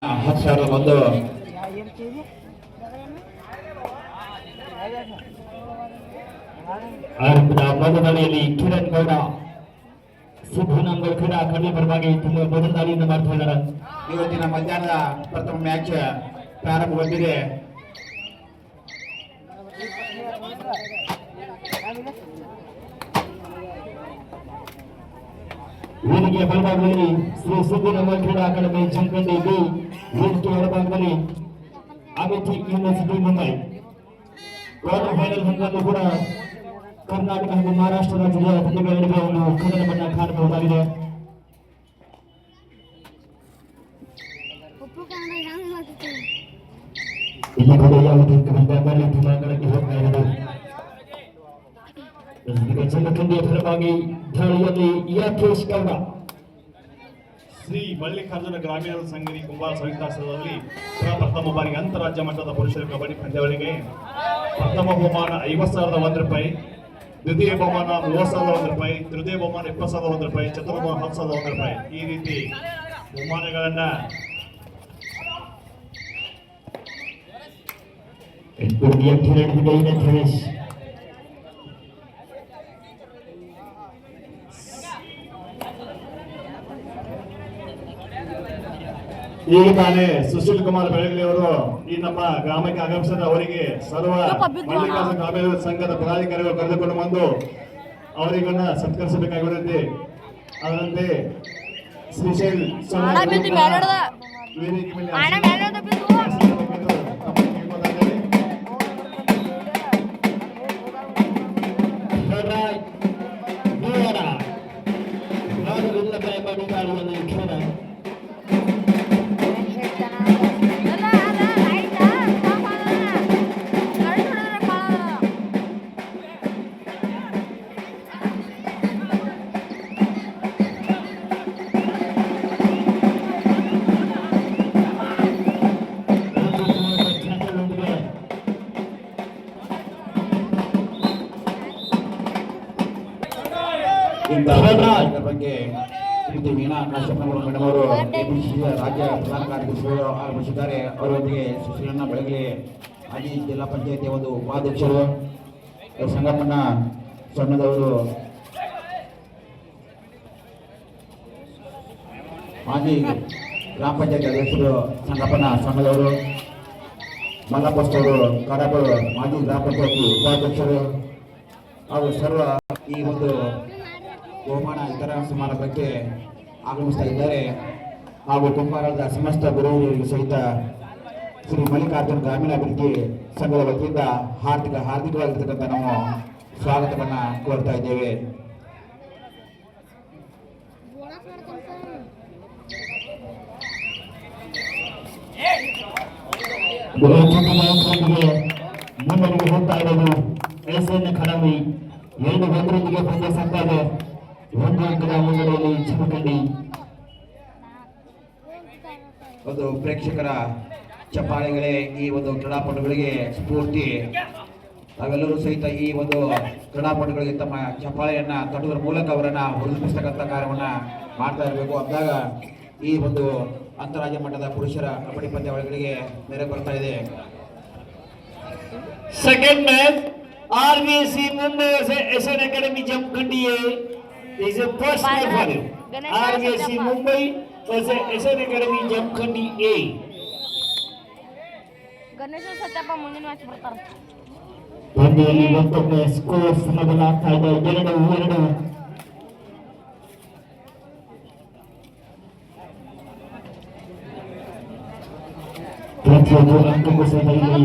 10,000 ಒಂದು ಆರಂಭದ ಮೊದಲನೆಯಲ್ಲಿ ಕಿರಣ್ ಗೌಡ ಸಿದ್ದನಂಗಲ್ ಕ್ರೀಡಾ ಕಣ್ಣಿ ಪರವಾಗಿ ತುಂಬ ಮೊದಲ ದಾಳಿಯಿಂದ ಮಾಡ್ತಾ ಇದ್ದಾರೆ. ಇವತ್ತಿನ ಮಧ್ಯಾಹ್ನದ ಪ್ರಥಮ ಮ್ಯಾಚ್ ಪ್ರಾರಂಭಗೊಂಡಿದೆ. ವೇದಿಕೆಯ ಬಲಭಾಗದಲ್ಲಿ ಶ್ರೀ ಸಿದ್ದನಂಗಲ್ ಕ್ರೀಡಾ ಅಕಾಡೆಮಿ ಜಂಕಂಡಿ ಬಿ, ವೇದಿಕೆಯ ಎಡಭಾಗದಲ್ಲಿ Amiti university Mumbai. Quarter final ಹಂತದಲ್ಲೂ ಕೂಡ ಕರ್ನಾಟಕ ಹಾಗೂ ಮಹಾರಾಷ್ಟ್ರ ರಾಜ್ಯದ ತಂಡಗಳ ನಡುವೆ ಒಂದು ಕದನ ಬಣ್ಣ ಕಾಣಬಹುದಾಗಿದೆ. ಇಲ್ಲಿ ಕೂಡ ಯಾವುದೇ ಬೆಂಬಲ ತುಮಾಂಗಣಕ್ಕೆ ಹೋಗ್ತಾ ಇರೋದು. ಜಮಖಂಡಿಯ ಪರವಾಗಿ ದಾಳಿಯಲ್ಲಿ ಯಾಕೇಶ್ ಗೌಡ. ಶ್ರೀ ಮಲ್ಲಿಕಾರ್ಜುನ ಗ್ರಾಮೀಣ ಸಂಘಿ ಕುಂಬಾರ ಸಂಯುಕ್ತಾಶ್ರಯದಲ್ಲಿ ಪ್ರಥಮ ಬಾರಿಗೆ ಅಂತಾರಾಜ್ಯ ಮಟ್ಟದ ಪುರುಷರ ಕಬಡ್ಡಿ ಪಂದ್ಯಾವಳಿಗೆ ಪ್ರಥಮ ಬಹುಮಾನ 50,001 ರೂಪಾಯಿ, ದ್ವಿತೀಯ ಬಹುಮಾನ 30,001 ರೂಪಾಯಿ, ತೃತೀಯ ಬಹುಮಾನ 20,001 ರೂಪಾಯಿ, ಚತುರ್ಥ ಬಹುಮಾನ 10,001 ರೂಪಾಯಿ. ಈ ರೀತಿ ಬಹುಮಾನಗಳನ್ನ ಈಗ ತಾನೇ ಸುಶೀಲ್ ಕುಮಾರ್ ಬೆಳಗಲಿ ಅವರು ಈ ನಮ್ಮ ಗ್ರಾಮಕ್ಕೆ ಆಗಮಿಸಿದ ಅವರಿಗೆ ಸರ್ವ ಮಲ್ಲಿಕಾರ್ಜುನ ಗ್ರಾಮೀಣ ಸಂಘದ ಪದಾಧಿಕಾರಿಗಳು ಕರೆದುಕೊಂಡು ಬಂದು ಅವರಿಗನ್ನ ಸತ್ಕರಿಸಬೇಕಾಗಿರುತ್ತೆ. ಅದರಂತೆ ಶ್ರೀಶೈಲ್ ವೇದಿಕೆ ಮೇಲೆ ಬಗ್ಗೆ ವೀಣಾ ಕಾಶ್ಯಪನವರು ಮೇಡಮ್ ಅವರು ಎಪಿಸಿಸಿಯ ರಾಜ್ಯ ಪ್ರಧಾನ ಕಾರ್ಯದರ್ಶಿಗಳು ಆಗಮಿಸಿದ್ದಾರೆ. ಅವರೊಂದಿಗೆ ಸುಶೀಲಣ್ಣ ಬೆಳಗಲಿ ಮಾಜಿ ಜಿಲ್ಲಾ ಪಂಚಾಯತಿ ಒಂದು ಉಪಾಧ್ಯಕ್ಷರು, ಸಂಗಪ್ಪಣ್ಣ ಸಣ್ಣದವರು ಮಾಜಿ ಗ್ರಾಮ ಪಂಚಾಯತಿ ಅಧ್ಯಕ್ಷರು, ಸಂಗಪ್ಪಣ್ಣ ಸಣ್ಣದವರು, ಮಲ್ಲಪ್ಪಸ್ತವರು ಕಡಬರು ಮಾಜಿ ಗ್ರಾಮ ಪಂಚಾಯತಿ ಉಪಾಧ್ಯಕ್ಷರು ಹಾಗೂ ಸರ್ವ ಈ ಒಂದು ಬಹುಮಾನ ಇತರ ಸಮಾರಂಭಕ್ಕೆ ಆಗಮಿಸ್ತಾ ಇದ್ದಾರೆ. ಹಾಗೂ ಕುಂಬಾರದ ಸಮಸ್ತ ಗುರುವರಿಗೆ ಸಹಿತ ಶ್ರೀ ಮಲ್ಲಿಕಾರ್ಜುನ ಗ್ರಾಮೀಣಾಭಿವೃದ್ಧಿ ಸಂಘದ ವತಿಯಿಂದ ಹಾರ್ದಿಕವಾಗಿರ್ತಕ್ಕಂಥ ನಾವು ಸ್ವಾಗತವನ್ನ ಕೋರ್ತಾ ಇದ್ದೇವೆ. ಮುಂದರಿಗೆ ಹೋಗ್ತಾ ಇರೋದು ಎಸ್ಎನ್ ಅಕಾಡೆಮಿ 2-1 ಪಂದ್ಯ ಸಾಗ್ತಾ ಇದೆ. 1 ಅಂಕದ ಮುನ್ನಡೆಯಲ್ಲಿ ಜಮಖಂಡಿ. ಒಂದು ಪ್ರೇಕ್ಷಕರ ಚಪ್ಪಾಳೆಗಳೇ ಈ ಒಂದು ಕ್ರೀಡಾಪಟುಗಳಿಗೆ ಸ್ಫೂರ್ತಿ. ತಾವೆಲ್ಲರೂ ಸಹಿತ ಈ ಒಂದು ಕ್ರೀಡಾಪಟುಗಳಿಗೆ ತಮ್ಮ ಚಪ್ಪಾಳೆಯನ್ನ ತಟ್ಟುವುದರ ಮೂಲಕ ಅವರನ್ನ ಹುರಿದುಂಬಿಸ್ತಕ್ಕಂಥ ಕಾರ್ಯವನ್ನ ಮಾಡ್ತಾ ಇರಬೇಕು. ಅಂದಾಗ ಈ ಒಂದು ಅಂತಾರಾಜ್ಯ ಮಟ್ಟದ ಪುರುಷರ ಕಬಡ್ಡಿ ಪಂದ್ಯಾವಳಿಗಳಿಗೆ ನೆರೆ ಬರ್ತಾ ಇದೆ. Second match RVC Mumbai versus SN Academy Jamkhandi A. This is a first match for you. RVC Mumbai versus SN Academy Jamkhandi A. Ganesha Satyappa ಮುಂದಿನ ಮ್ಯಾಚ್ ಬರ್ತಾರೆ. ಪಂದ್ಯದಲ್ಲಿ ಮತ್ತೊಮ್ಮೆ ಸ್ಕೋರ್ ಸಮಬಲಾಗ್ತಾ ಇದೆ. 2-2. ಪ್ರತಿಯೊಂದು ಅಂಕಕ್ಕೂ ಸಹಿತ ಇಲ್ಲಿ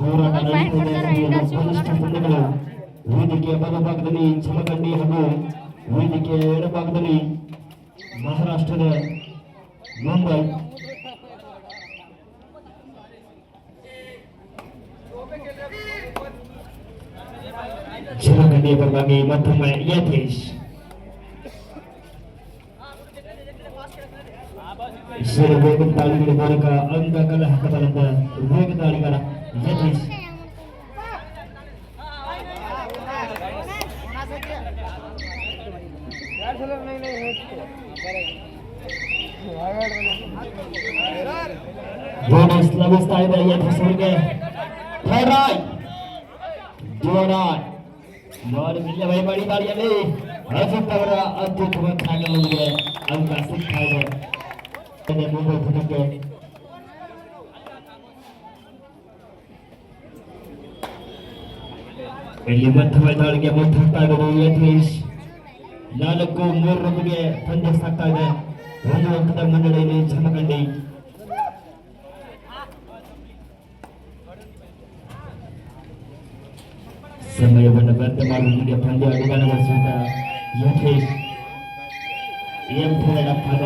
ಹೋರಾಟ ನಡೆಯುತ್ತಿದೆ. ವೇದಿಕೆಯ ಬಲಭಾಗದಲ್ಲಿ ಜಮಖಂಡಿ ಹಾಗೂ ವೇದಿಕೆಯ ಎಡಭಾಗದಲ್ಲಿ ಮಹಾರಾಷ್ಟ್ರದ ಮುಂಬೈ. ಜಮಖಂಡಿಯ ಪರವಾಗಿ ಮತ್ತೊಮ್ಮೆ ಯತೀಶ್. ವೇಗದಾಳಿಗಳ ಮೂಲಕ ಅಂಗಗಳ ಹಕ್ಕಬಲದ ವೇಗದಾಳಿಗಳ ಯತೀಶ್. ಬೋನಸ್ ಲಭಿಸ್ತಾ ಇದೆ ಯಶಸ್ವಿಗೆ. ನೋಡಿ ವಿಲ್ಯ ಮಾಡಿ ದಾಳಿಯಲ್ಲಿ ಅಜಿತ್ ಅವರ ಅತ್ಯುತ್ತಮ ಟ್ಯಾಕಲ್ಗೆ ಅಂಕ ಸಿಗ್ತಾ ಇದೆ ಮುಂಬೈ ತಂಡಕ್ಕೆ. ಇಲ್ಲಿ ಮಧ್ಯಮ ದಾಳಿಗೆ ಮುತ್ತಾಗ್ತಾ ಇರೋದು ಯತೀಶ್. 4-3 ರನ್ಗೆ ಪಂದ್ಯ ಸಾಗ್ತಾ ಇದೆ. 1 ಅಂಕದ ಮುನ್ನಡೆಯಲ್ಲಿ ಜಮಖಂಡಿ. ಸಮಯವನ್ನು ವ್ಯರ್ಥ ಮಾಡುವುದಕ್ಕೆ ಪಂದ್ಯ ಅಡಿಗಾಲಗೊಳಿಸಿದ ಯತೀಶ್ ಪದ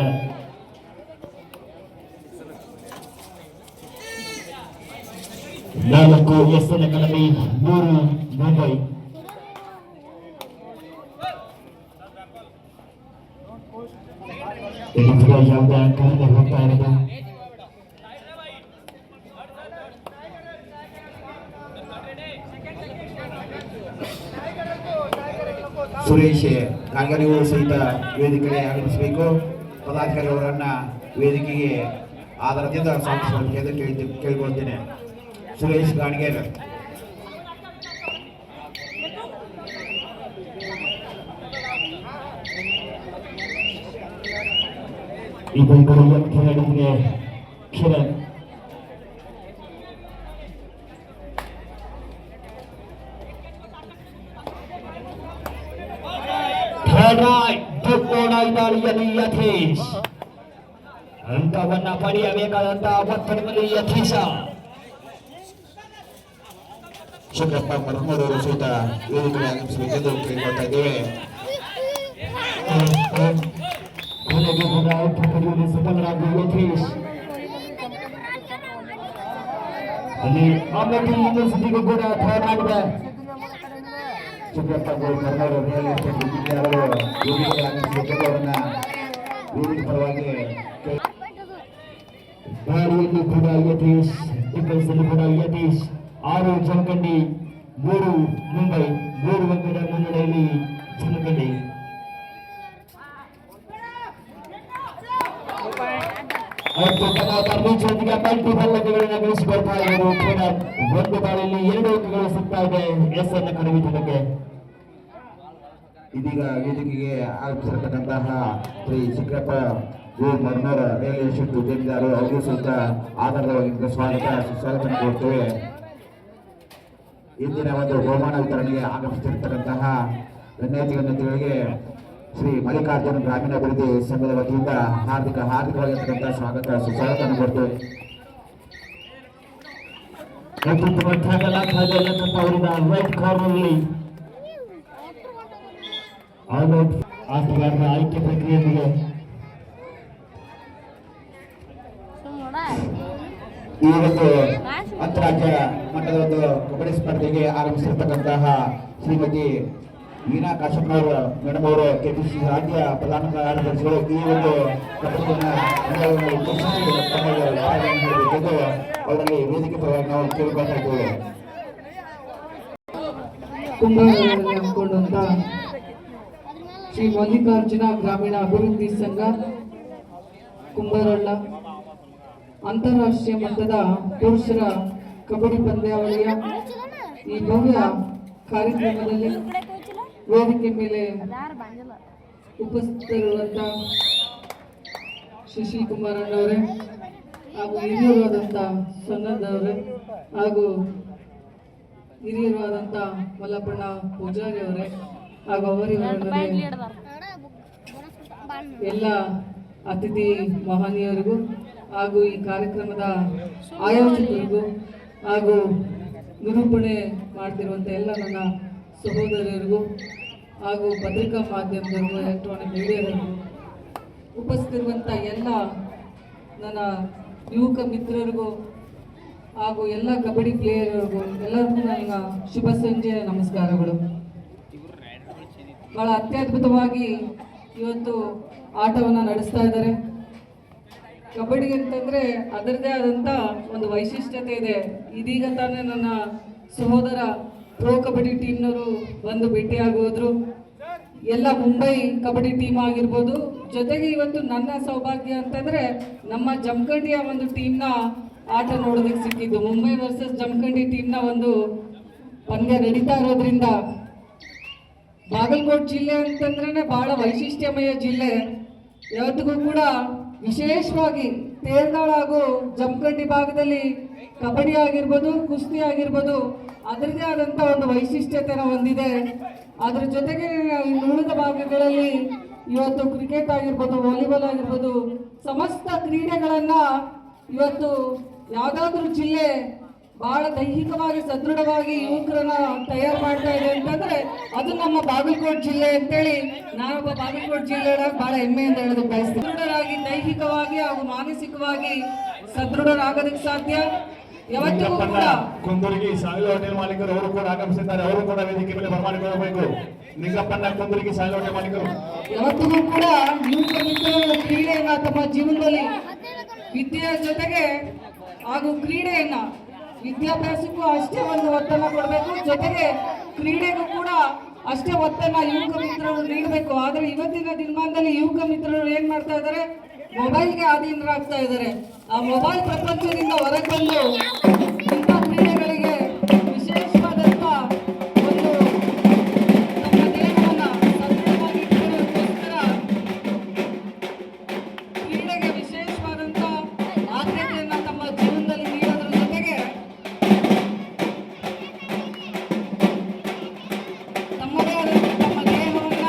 4 ಎಸ್ಎನ್ ಅಕಾಡೆಮಿ 3 ಮುಂಬೈ. ಇಲ್ಲಿ ಕೂಡ ಯಾವುದೇ ಅಂಕವನ್ನು ಹೋಗ್ತಾ ಇರೋದು. ಸುರೇಶ್ ಕಾಂಗರಿಯವರು ಸಹಿತ ವೇದಿಕೆಗೆ ಆಗಮಿಸಬೇಕು. ಪದಾಧಿಕಾರಿಯವರನ್ನ ವೇದಿಕೆಗೆ ಆಧಾರದಿಂದ ಸ್ವಾಗತಿಸಲು ಕೇಳಿಕೊಳ್ತೇನೆ. ಸುರೇಶ್ ಗಾಣಿಗೇರ್. ಈ ಬೈಕರು ಖೇಳಿಗೆ ಕಿರಣ್. ದಾಳಿಯಲ್ಲಿ ಯತೀಶ್ ಅಂಕವನ್ನ ಪಡೆಯಬೇಕಾದಂತಹ ಒತ್ತಡದಲ್ಲಿ ಯತೀಶ. ಶಂಕರಪ್ಪ ಮರಮೂರವರು ಸಹಿತ ವೇದಿಕೆಗೆ ಆಗಮಿಸಬೇಕೆಂದು ಕೇಳಿಕೊಳ್ತಾ ಇದ್ದೇವೆ. ಕೊನೆಗೆ ಕೂಡ ಪಡೆಯುವಲ್ಲಿ ಸಫಲರಾದ ಯತೀಶ್. ಅಲ್ಲಿ ಅಮೇಠಿ ಯೂನಿವರ್ಸಿಟಿಗೂ ಕೂಡ ಥರ್ಡ್ ಆಗಿದೆ. ಶಂಕರಪ್ಪ ಮರಮೂರು ರಿಯಲ್ ಎಸ್ಟೇಟ್ ವಿದ್ಯಾರ್ಥಿಗಳು ವೇದಿಕೆಗೆ ಆಗಮಿಸಬೇಕೆಂದು ಅವರನ್ನ ವೇದಿಕೆ ಪರವಾಗಿ ದಾಳಿಯಲ್ಲಿ ಕೂಡ ಯತೀಶ್, ಡಿಫೆನ್ಸ್ನಲ್ಲಿ ಕೂಡ ಯತೀಶ್. 6 ಜಮಖಂಡಿ 3 ಮುಂಬೈ. 3 ಅಂಕದ ಮುನ್ನಡೆಯಲ್ಲಿ ಜಮಖಂಡಿ. ಮೀಚೊಂದಿಗೆ ಮಲ್ಟಿಪಲ್ ಅಂಕಗಳನ್ನು ಗಳಿಸಿಕೊಳ್ತಾ ಇವರು ಟ್ರೇನರ್. 1 ಬಾರಿಯಲ್ಲಿ 2 ಅಂಕಗಳು ಸಿಗ್ತಾ ಇದೆ ಎಸ್ಎನ್ ಅಕಾಡೆಮಿ ತಂಡಕ್ಕೆ. ಇದೀಗ ವೇದಿಕೆಗೆ ಆಗಮಿಸಿರತಕ್ಕಂತಹ ಶ್ರೀ ಶಂಕರಪ್ಪ ಮರ್ಮೂರ್ ರಿಯಲ್ ಎಸ್ಟೇಟ್ ಉದ್ಯಮಿದಾರರು ಅವರು ಸಹಿತ ಆಧಾರವಾಗಿ ಸ್ವಾಗತ ಕೊಡ್ತೇವೆ. ಇಂದಿನ ಒಂದು ಬಹುಮಾನ ವಿತರಣೆಗೆ ಆಗಮಿಸುತ್ತಿರತಕ್ಕಂತಹ ಗಣ್ಯಾತಿಗಳಿಗೆ ಶ್ರೀ ಮಲ್ಲಿಕಾರ್ಜುನ ಗ್ರಾಮೀಣಾಭಿವೃದ್ಧಿ ಸಂಘದ ವತಿಯಿಂದ ಹಾರ್ದಿಕವಾಗಿರ್ತಕ್ಕಂತಹ ಸುಸ್ವಾಗತ ಕೊಡ್ತೇವೆ. ರೈಟ್ ಕಾರ್ನರ್ನಲ್ಲಿ ಆಟಗಾರರ ಆಯ್ಕೆ ಪ್ರಕ್ರಿಯೆಯೊಂದಿಗೆ ಈ ಒಂದು ಅಂತಾರಾಜ್ಯ ಮಟ್ಟದ ಒಂದು ಕಬಡ್ಡಿ ಸ್ಪರ್ಧೆಗೆ ಆಗಮಿಸಿರ್ತಕ್ಕಂತಹ ಶ್ರೀಮತಿ ವೀಣಾ ಕಾಶಪ್ಪನವರು ಮೇಡಮ್ ಅವರು ಕೆಪಿಸಿ ರಾಜ್ಯ ಪ್ರಧಾನ ಕಾರ್ಯದರ್ಶಿಗಳು ಈ ಒಂದು ಕಬಡ್ಡಿಯನ್ನು ಉದ್ದೇಶಿಸಿ ಅವರಲ್ಲಿ ವೇದಿಕೆ ಪರವಾಗಿ ನಾವು ಕೇಳಿಕೊಳ್ತಾ ಇದ್ದೇವೆ. ಕುಂಭಗಳಲ್ಲಿ ಹಮ್ಮಿಕೊಂಡಂತ ಶ್ರೀ ಮಲ್ಲಿಕಾರ್ಜುನ ಗ್ರಾಮೀಣ ಅಭಿವೃದ್ಧಿ ಸಂಘ ಕುಂಬಾರಳ್ಳ ಅಂತಾರಾಷ್ಟ್ರೀಯ ಮಟ್ಟದ ಪುರುಷರ ಕಬಡ್ಡಿ ಪಂದ್ಯಾವಳಿಯ ಈ ಭವ್ಯ ಕಾರ್ಯಕ್ರಮದಲ್ಲಿ ವೇದಿಕೆ ಮೇಲೆ ಉಪಸ್ಥಿತರಿರುವಂಥ ಶಶಿಕುಮಾರ್ ಅಣ್ಣವರೇ ಹಾಗೂ ಹಿರಿಯರಾದಂಥ ಸನ್ನದವರೇ ಹಾಗೂ ಹಿರಿಯರಾದಂಥ ಮಲ್ಲಪ್ಪಣ್ಣ ಪೂಜಾರಿ ಅವರೇ ಹಾಗೂ ಅವರಿವರೊಡನೆ ಎಲ್ಲ ಅತಿಥಿ ಮಹನೀಯರಿಗೂ ಹಾಗೂ ಈ ಕಾರ್ಯಕ್ರಮದ ಆಯೋಜಕರಿಗೂ ಹಾಗೂ ನಿರೂಪಣೆ ಮಾಡ್ತಿರುವಂಥ ಎಲ್ಲ ನನ್ನ ಸಹೋದರಿಯರಿಗೂ ಹಾಗೂ ಪತ್ರಿಕಾ ಮಾಧ್ಯಮದವರಿಗೂ ಎಲೆಕ್ಟ್ರಾನಿಕ್ ಮೀಡಿಯಾದವರಿಗೂ ಉಪಸ್ಥಿತಿರುವಂಥ ಎಲ್ಲ ನನ್ನ ಯುವಕ ಮಿತ್ರರಿಗೂ ಹಾಗೂ ಎಲ್ಲ ಕಬಡ್ಡಿ ಪ್ಲೇಯರ್ಗಳಿಗೂ ಎಲ್ಲರಿಗೂ ನನ್ನ ಶುಭ ಸಂಜೆಯ ನಮಸ್ಕಾರಗಳು. ಬಹಳ ಅತ್ಯದ್ಭುತವಾಗಿ ಇವತ್ತು ಆಟವನ್ನು ನಡೆಸ್ತಾ ಇದ್ದಾರೆ. ಕಬಡ್ಡಿ ಅಂತಂದರೆ ಅದರದೇ ಆದಂಥ ಒಂದು ವೈಶಿಷ್ಟ್ಯತೆ ಇದೆ. ಇದೀಗ ತಾನೇ ನನ್ನ ಸಹೋದರ ಪ್ರೋ ಕಬಡ್ಡಿ ಟೀಮ್ನವರು ಬಂದು ಭೇಟಿಯಾಗೋದ್ರು. ಎಲ್ಲ ಮುಂಬೈ ಕಬಡ್ಡಿ ಟೀಮ್ ಆಗಿರ್ಬೋದು, ಜೊತೆಗೆ ಇವತ್ತು ನನ್ನ ಸೌಭಾಗ್ಯ ಅಂತಂದರೆ ನಮ್ಮ ಜಮಖಂಡಿಯ ಒಂದು ಟೀಮ್ನ ಆಟ ನೋಡೋದಕ್ಕೆ ಸಿಕ್ಕಿದ್ದು. ಮುಂಬೈ ವರ್ಸಸ್ ಜಮಖಂಡಿ ಟೀಮ್ನ ಒಂದು ಪಂದ್ಯ ನಡೀತಾ ಇರೋದ್ರಿಂದ ಬಾಗಲಕೋಟೆ ಜಿಲ್ಲೆ ಅಂತಂದ್ರೆ ಬಹಳ ವೈಶಿಷ್ಟ್ಯಮಯ ಜಿಲ್ಲೆ. ಯಾವತ್ತಿಗೂ ಕೂಡ ವಿಶೇಷವಾಗಿ ತೇರ್ದಾಳ ಹಾಗೂ ಜಮಖಂಡಿ ಭಾಗದಲ್ಲಿ ಕಬಡ್ಡಿ ಆಗಿರ್ಬೋದು, ಕುಸ್ತಿ ಆಗಿರ್ಬೋದು, ಅದರದೇ ಆದಂಥ ಒಂದು ವೈಶಿಷ್ಟ್ಯತೆನ ಹೊಂದಿದೆ. ಅದ್ರ ಜೊತೆಗೆ ಉಳಿದ ಭಾಗಗಳಲ್ಲಿ ಇವತ್ತು ಕ್ರಿಕೆಟ್ ಆಗಿರ್ಬೋದು, ವಾಲಿಬಾಲ್ ಆಗಿರ್ಬೋದು, ಸಮಸ್ತ ಕ್ರೀಡೆಗಳನ್ನ ಇವತ್ತು ಯಾವುದಾದ್ರೂ ಜಿಲ್ಲೆ ಬಹಳ ದೈಹಿಕವಾಗಿ ಸದೃಢವಾಗಿ ಯುವಕರನ್ನ ತಯಾರು ಮಾಡ್ತಾ ಇದೆ ಅಂತಂದ್ರೆ ಅದು ನಮ್ಮ ಬಾಗಲಕೋಟೆ ಜಿಲ್ಲೆ ಅಂತೇಳಿ ನಾನೊಬ್ಬ ಬಾಗಲಕೋಟೆ ಜಿಲ್ಲೆಯ ಬಹಳ ಹೆಮ್ಮೆಯಿಂದ ಹೇಳೋದಕ್ಕೆ ಬಯಸ್ತೀನಿ. ಸದೃಢರಾಗಿ ದೈಹಿಕವಾಗಿ ಹಾಗೂ ಮಾನಸಿಕವಾಗಿ ಸದೃಢರಾಗೋದಕ್ಕೆ ಸಾಧ್ಯ. ಯಾವತ್ತಿಗೂ ಕೂಡ ಕುಂದೂರಿಗೆ ಸಾಗಲಿ ಹೋಟೆಲ್ ಮಾಲೀಕರು ಅವರು ಕೂಡ ಆಗಮಿಸಿದ್ದಾರೆ. ಅವರು ಕೂಡ ವೇದಿಕೆ ಮೇಲೆ ಬರಮಾಡಿಕೊಳ್ಳಬೇಕು. ನಿಂಗಪ್ಪಣ್ಣ ಕುಂದೂರಿಗೆ ಸಾಗಲಿ ಹೋಟೆಲ್ ಮಾಲೀಕರು ಯಾವತ್ತಿಗೂ ಕೂಡ ಯುವಕ ಮಿತ್ರರು ಕ್ರೀಡೆಯನ್ನ ತಮ್ಮ ಜೀವನದಲ್ಲಿ ವಿದ್ಯೆಯ ಜೊತೆಗೆ ಹಾಗೂ ಕ್ರೀಡೆಯನ್ನ ವಿದ್ಯಾಭ್ಯಾಸಕ್ಕೂ ಅಷ್ಟೇ ಒಂದು ಒತ್ತನ್ನು ಕೊಡಬೇಕು, ಜೊತೆಗೆ ಕ್ರೀಡೆಗೂ ಕೂಡ ಅಷ್ಟೇ ಒತ್ತನ್ನ ಯುವಕ ಮಿತ್ರರು ನೀಡಬೇಕು. ಆದ್ರೆ ಇವತ್ತಿನ ದಿನಮಾನದಲ್ಲಿ ಯುವಕ ಮಿತ್ರರು ಏನ್ ಮಾಡ್ತಾ ಇದ್ದಾರೆ, ಮೊಬೈಲ್ಗೆ ಅಧೀನರಾಗ್ತಾ ಇದ್ದಾರೆ. ಆ ಮೊಬೈಲ್ ಪ್ರಪಂಚದಿಂದ ಹೊರಗೆ ಬಂದು ಇಂಥ ಕ್ರೀಡೆಗಳಿಗೆ ವಿಶೇಷವಾದಂತ ಒಂದು ನಮ್ಮ ದೇಹವನ್ನ ಸದೃಢವಾಗಿ ಇಟ್ಕೊಳ್ಳೋದಕ್ಕೋಸ್ಕರ ಕ್ರೀಡೆಗೆ ವಿಶೇಷವಾದಂತ ಆದ್ಯತೆಯನ್ನ ತಮ್ಮ ಜೀವನದಲ್ಲಿ ನೀಡೋದ್ರ ಜೊತೆಗೆ ತಮ್ಮದೇ ಆದಂತ ತಮ್ಮ ದೇಹವನ್ನ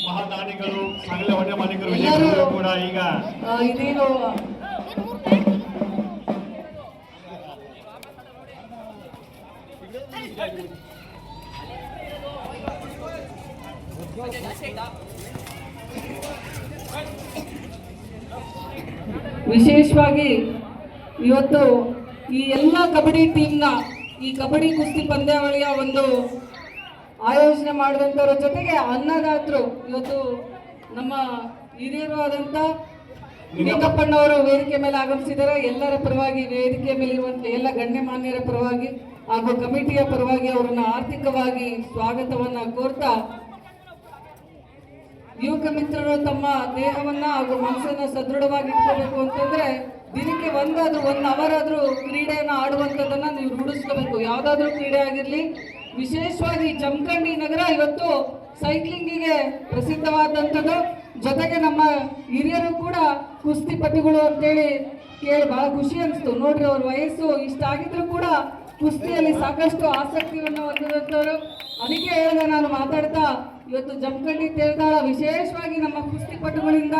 ಮಹಾದಾನಿಗಳು ಸಾಗಲಿ ಹೋಟೆಲ್ ಮಾಲೀಕರು ಎಲ್ಲರೂ ಕೂಡ ಈಗ ಇದೇನು ವಿಶೇಷವಾಗಿ ಇವತ್ತು ಈ ಎಲ್ಲ ಕಬಡ್ಡಿ ಟೀಮ್ನ ಈ ಕಬಡ್ಡಿ ಕುಸ್ತಿ ಪಂದ್ಯಾವಳಿಯ ಒಂದು ಆಯೋಜನೆ ಮಾಡಿದಂಥವ್ರ ಜೊತೆಗೆ ಅನ್ನದಾತರು ಇವತ್ತು ನಮ್ಮ ಹಿರಿಯರು ಆದಂಥ ನಿಂಗಪ್ಪಣ್ಣವರು ವೇದಿಕೆ ಮೇಲೆ ಆಗಮಿಸಿದ್ದಾರೆ. ಎಲ್ಲರ ಪರವಾಗಿ ವೇದಿಕೆ ಮೇಲೆ ಇರುವಂಥ ಎಲ್ಲ ಗಣ್ಯಮಾನ್ಯರ ಪರವಾಗಿ ಹಾಗೂ ಕಮಿಟಿಯ ಪರವಾಗಿ ಅವರನ್ನ ಆರ್ಥಿಕವಾಗಿ ಸ್ವಾಗತವನ್ನ ಕೋರ್ತಾ, ಯುವಕ ಮಿತ್ರರು ತಮ್ಮ ದೇಹವನ್ನ ಹಾಗೂ ಮನಸ್ಸನ್ನ ಸದೃಢವಾಗಿ ಇಟ್ಕೋಬೇಕು ಅಂತಂದ್ರೆ ದಿನಕ್ಕೆ ಒನ್ ಅವರ್ ಆದ್ರೂ ಕ್ರೀಡೆಯನ್ನ ಆಡುವಂಥದ್ದನ್ನ ನೀವು ರೂಢಿಸ್ಕೋಬೇಕು. ಯಾವ್ದಾದ್ರೂ ಕ್ರೀಡೆ ಆಗಿರ್ಲಿ. ವಿಶೇಷವಾಗಿ ಜಮಖಂಡಿ ನಗರ ಇವತ್ತು ಸೈಕ್ಲಿಂಗಿಗೆ ಪ್ರಸಿದ್ಧವಾದಂಥದ್ದು. ಜೊತೆಗೆ ನಮ್ಮ ಹಿರಿಯರು ಕೂಡ ಕುಸ್ತಿಪಟುಗಳು ಅಂತೇಳಿ ಕೇಳಿ ಬಹಳ ಖುಷಿ ಅನಿಸ್ತು. ನೋಡ್ರಿ, ಅವ್ರ ವಯಸ್ಸು ಇಷ್ಟ ಆಗಿದ್ರು ಕೂಡ ಕುಸ್ತಿಯಲ್ಲಿ ಸಾಕಷ್ಟು ಆಸಕ್ತಿಯನ್ನು ಹೊಂದಿದಂಥವ್ರು. ಅದಕ್ಕೆ ಹೇಳಿದೆ ನಾನು ಮಾತಾಡ್ತಾ, ಇವತ್ತು ಜಮಖಂಡಿ ತೇರ್ದಾಳ ವಿಶೇಷವಾಗಿ ನಮ್ಮ ಕುಸ್ತಿಪಟುಗಳಿಂದ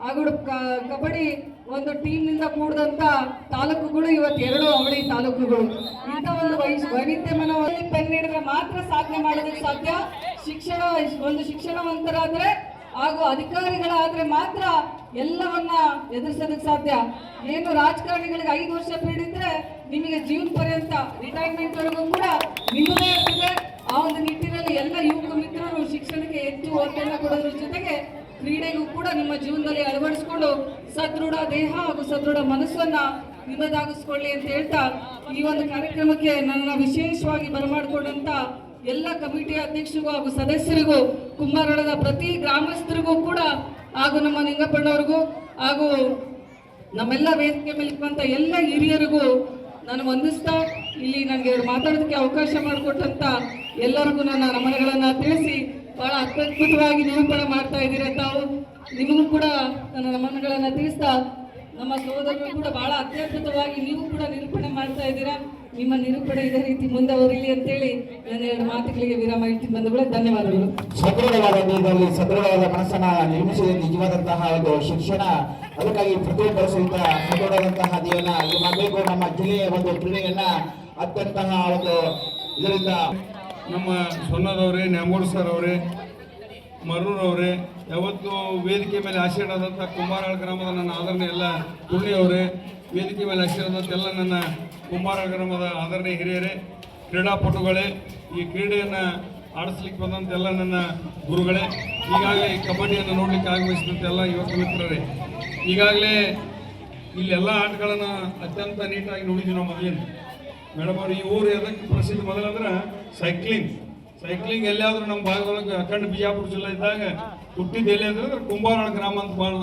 ಹಾಗೂ ಕಬಡ್ಡಿ ಒಂದು ಟೀಮ್ನಿಂದ ಕೂಡಿದಂತ ತಾಲೂಕುಗಳು ಇವತ್ತು 2 ಅವಳಿ ತಾಲೂಕುಗಳು. ಇಂಥ ಒಂದು ವೈವಿಧ್ಯಮನವಾಗಿ ಪೆನ್ ಹಿಡಿದ್ರೆ ಮಾತ್ರ ಸಾಧನೆ ಮಾಡೋದಕ್ಕೆ ಸಾಧ್ಯ. ಶಿಕ್ಷಣವಂತರಾದ್ರೆ ಹಾಗೂ ಅಧಿಕಾರಿಗಳಾದ್ರೆ ಮಾತ್ರ ಎಲ್ಲವನ್ನ ಎದುರಿಸೋದಕ್ಕೆ ಸಾಧ್ಯ. ಏನು ರಾಜಕಾರಣಿಗಳಿಗೆ 5 ವರ್ಷ ಪೀಡಿದ್ರೆ ನಿಮಗೆ ಜೀವನ ಪರ್ಯಂತ ರಿಟೈರ್ಮೆಂಟ್ ವರೆಗೂ ಕೂಡ ನಿಮ್ಮದೇ ಇರ್ತದೆ. ಆ ಒಂದು ನಿಟ್ಟಿನಲ್ಲಿ ಎಲ್ಲ ಯುವಕ ಮಿತ್ರರು ಶಿಕ್ಷಣಕ್ಕೆ ಹೆಚ್ಚು ಒತ್ತನ್ನು ಕೊಡೋದ್ರ ಜೊತೆಗೆ ಕ್ರೀಡೆಗೂ ಕೂಡ ನಿಮ್ಮ ಜೀವನದಲ್ಲಿ ಅಳವಡಿಸಿಕೊಂಡು ಸದೃಢ ದೇಹ ಹಾಗೂ ಸದೃಢ ಮನಸ್ಸನ್ನ ನಿಮ್ಮದಾಗಿಸ್ಕೊಳ್ಳಿ ಅಂತ ಹೇಳ್ತಾ, ಈ ಒಂದು ಕಾರ್ಯಕ್ರಮಕ್ಕೆ ನನ್ನ ವಿಶೇಷವಾಗಿ ಬರಮಾಡಿಕೊಂಡಂತ ಎಲ್ಲ ಕಮಿಟಿಯ ಅಧ್ಯಕ್ಷರಿಗೂ ಹಾಗೂ ಸದಸ್ಯರಿಗೂ, ಕುಂಬಾರಳದ ಪ್ರತಿ ಗ್ರಾಮಸ್ಥರಿಗೂ ಕೂಡ ಹಾಗೂ ನಮ್ಮ ನಿಂಗಪ್ಪಣ್ಣವ್ರಿಗೂ ಹಾಗೂ ನಮ್ಮೆಲ್ಲ ವೇದಿಕೆ ಮೇಲೆ ಇರುವಂತ ಎಲ್ಲ ಹಿರಿಯರಿಗೂ ನಾನು ವಂದಿಸ್ತಾ, ಇಲ್ಲಿ ನನಗೆ ಮಾತಾಡೋದಕ್ಕೆ ಅವಕಾಶ ಮಾಡಿಕೊಟ್ಟಂತ ಎಲ್ಲರಿಗೂ ನನ್ನ ನಮನಗಳನ್ನ ತಿಳಿಸಿ ಬಹಳ ಅತ್ಯದ್ಭುತವಾಗಿ ನಿರೂಪಣೆ ಮಾಡ್ತಾ ಇದ್ದೀರ ತಾವು. ನಿಮಗೂ ಕೂಡ ನನ್ನ ನಮನಗಳನ್ನ ತಿಳಿಸ್ತಾ, ನಮ್ಮ ಸಹೋದರರು ಕೂಡ ಬಹಳ ಅತ್ಯದ್ಭುತವಾಗಿ ನೀವು ಕೂಡ ನಿರೂಪಣೆ ಮಾಡ್ತಾ ಇದ್ದೀರಾ. ನಿಮ್ಮ ನಿರೂಪಣೆ ಇದೇ ರೀತಿ ಮುಂದೆ ಬರಲಿ ಅಂತೇಳಿ ನನ್ನ 2 ಮಾತುಗಳಿಗೆ ವಿರಾಮ ಇಡ್ತೀನಿ. ಬಂಧುಗಳೇ, ಧನ್ಯವಾದಗಳು. ಸದೃಢವಾದ ದೇಹದಲ್ಲಿ ಸದೃಢವಾದ ಮನಸ್ಸನ್ನ ನಿರ್ಮಿಸಿದ ನಿಜವಾದಂತಹ ಒಂದು ಶಿಕ್ಷಣ. ಅದಕ್ಕಾಗಿ ಪ್ರತಿಯೊಬ್ಬರು ಸಹಿತ ಸದೃಢವಾದಂತಹ ದೇಹನ ಇದು ಮಾಡಬೇಕು. ನಮ್ಮ ಜಿಲ್ಲೆಯ ಒಂದು ಕ್ರೀಡೆಯನ್ನ ಅತ್ಯಂತಹ ಒಂದು ಇದರಿಂದ ನಮ್ಮ ಸೊನ್ನದವರೇ, ನ್ಯಾಮೂರ್ ಸರ್ ಅವರೇ, ಮರೂರ್ ಅವರೇ, ಯಾವತ್ತು ವೇದಿಕೆ ಮೇಲೆ ಆಶೀರ್ವಾದಂಥ ಕುಂಬಾರಾಳ ಗ್ರಾಮದ ನನ್ನ ಆದರಣೆ ಎಲ್ಲ ಅವರೇ, ವೇದಿಕೆ ಮೇಲೆ ಆಶೀರ್ವಾದಂಥ ಎಲ್ಲ ನನ್ನ ಕುಂಬಾರಾಳ ಗ್ರಾಮದ ಆದರಣೆ ಹಿರಿಯರೇ, ಕ್ರೀಡಾಪಟುಗಳೇ, ಈ ಕ್ರೀಡೆಯನ್ನು ಆಡಿಸ್ಲಿಕ್ಕೆ ಬಂದಂಥ ಎಲ್ಲ ನನ್ನ ಗುರುಗಳೇ, ಈಗಾಗಲೇ ಕಬಡ್ಡಿಯನ್ನು ನೋಡಲಿಕ್ಕೆ ಆಗಮಿಸಿದಂಥ ಎಲ್ಲ ಯುವಕ ಮಿತ್ರರೇ, ಈಗಾಗಲೇ ಇಲ್ಲೆಲ್ಲ ಆಟಗಳನ್ನು ಅತ್ಯಂತ ನೀಟಾಗಿ ನೋಡಿದ್ವಿ ನಾವು ಮೊದಲಿಂದ. ಮೇಡಮ್ ಅವ್ರು ಈ ಊರು ಎದಕ್ಕೆ ಪ್ರಸಿದ್ಧ ಮೊದಲಂದ್ರೆ ಸೈಕ್ಲಿಂಗ್ ಎಲ್ಲಿಯಾದ್ರೂ ನಮ್ಮ ಭಾಗದೊಳಗೆ ಅಖಂಡ ಬಿಜಾಪುರ ಜಿಲ್ಲೆ ಇದ್ದಾಗ ಹುಟ್ಟಿದ್ದು ಎಲ್ಲಿ ಅಂದ್ರೆ ಕುಂಬಾರಳ ಗ್ರಾಮ ಅಂತ ಭಾಳ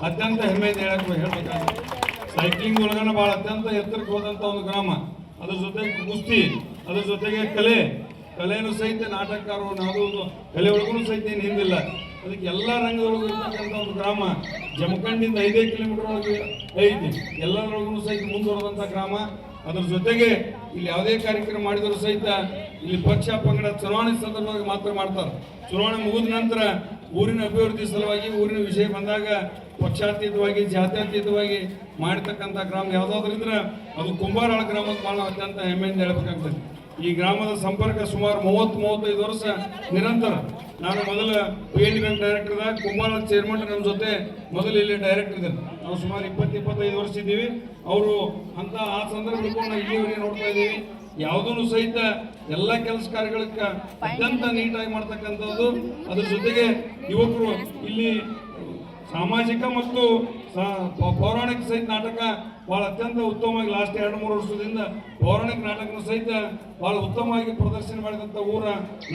ಅತ್ಯಂತ ಹೆಮ್ಮೆಯಿಂದ ಹೇಳ್ಬೇಕಾಗುತ್ತೆ. ಸೈಕ್ಲಿಂಗ್ ಒಳಗನ ಭಾಳ ಅತ್ಯಂತ ಎತ್ತರಕ್ಕೆ ಹೋದಂಥ ಒಂದು ಗ್ರಾಮ. ಅದ್ರ ಜೊತೆಗೆ ಕುಸ್ತಿ, ಅದ್ರ ಜೊತೆಗೆ ಕಲೆನೂ ಸಹಿತ ನಾಟಕಕಾರರು ನಾವು ಕಲೆ ಒಳಗೂ ಸಹಿತ ಏನು ಹಿಂದಿಲ್ಲ. ಅದಕ್ಕೆ ಎಲ್ಲ ರಂಗದೊಳಗೂ ಇರ್ತಕ್ಕಂಥ ಒಂದು ಗ್ರಾಮ. ಜಮಖಂಡಿಂದ 5 ಕಿಲೋಮೀಟರ್ ಒಳಗೆ ಐತಿ. ಎಲ್ಲರೊಳಗೂ ಸಹಿತ ಮುಂದುವರೆದಂಥ ಗ್ರಾಮ. ಅದ್ರ ಜೊತೆಗೆ ಇಲ್ಲಿ ಯಾವುದೇ ಕಾರ್ಯಕ್ರಮ ಮಾಡಿದರೂ ಸಹಿತ ಇಲ್ಲಿ ಪಕ್ಷ ಪಂಗಡ ಚುನಾವಣೆ ಸಂದರ್ಭವಾಗಿ ಮಾತ್ರ ಮಾಡ್ತಾರೆ. ಚುನಾವಣೆ ಮುಗಿದ ನಂತರ ಊರಿನ ಅಭಿವೃದ್ಧಿ ಸಲುವಾಗಿ ಊರಿನ ವಿಷಯ ಬಂದಾಗ ಪಕ್ಷಾತೀತವಾಗಿ ಜಾತ್ಯತೀತವಾಗಿ ಮಾಡತಕ್ಕಂಥ ಗ್ರಾಮ ಯಾವುದಾದ್ರೂ ಇದ್ರೆ ಅದು ಕುಂಬಾರಳ ಗ್ರಾಮ ಅಂತ ಭಾಳ ಅತ್ಯಂತ ಹೆಮ್ಮೆಯಿಂದ ಹೇಳ್ಬೇಕಾಗ್ತದೆ. ಈ ಗ್ರಾಮದ ಸಂಪರ್ಕ ಸುಮಾರು 30-35 ವರ್ಷ ನಿರಂತರ. ನಾನು ಮೊದಲ PNB ಬ್ಯಾಂಕ್ ಡೈರೆಕ್ಟರ್ ಇದ್ದಾಗ ಕುಂಬಾರಳ ಚೇರ್ಮನ್ ನಮ್ಮ ಜೊತೆ ಮೊದಲು ಇಲ್ಲಿ ಡೈರೆಕ್ಟರ್ ಇದ್ದಾರೆ. ನಾವು ಸುಮಾರು 20-25 ವರ್ಷ ಇದ್ದೀವಿ. ಅವರು ಅಂತ ಆ ಸಂದರ್ಭಕ್ಕೂ ನಾವು ಇಲ್ಲಿವರೆಗೆ ನೋಡ್ತಾ ಇದ್ದೀವಿ. ಯಾವುದೂ ಸಹಿತ ಎಲ್ಲ ಕೆಲಸ ಕಾರ್ಯಗಳಕ್ಕೆ ಅತ್ಯಂತ ನೀಟಾಗಿ ಮಾಡ್ತಕ್ಕಂಥದ್ದು. ಅದ್ರ ಜೊತೆಗೆ ಯುವಕರು ಇಲ್ಲಿ ಸಾಮಾಜಿಕ ಮತ್ತು ಪೌರಾಣಿಕ ಸಹಿತ ನಾಟಕ ಭಾಳ ಅತ್ಯಂತ ಉತ್ತಮವಾಗಿ ಲಾಸ್ಟ್ 2-3 ವರ್ಷದಿಂದ ಪೌರಾಣಿಕ ನಾಟಕನೂ ಸಹಿತ ಭಾಳ ಉತ್ತಮವಾಗಿ ಪ್ರದರ್ಶನ ಮಾಡಿದಂಥ ಊರ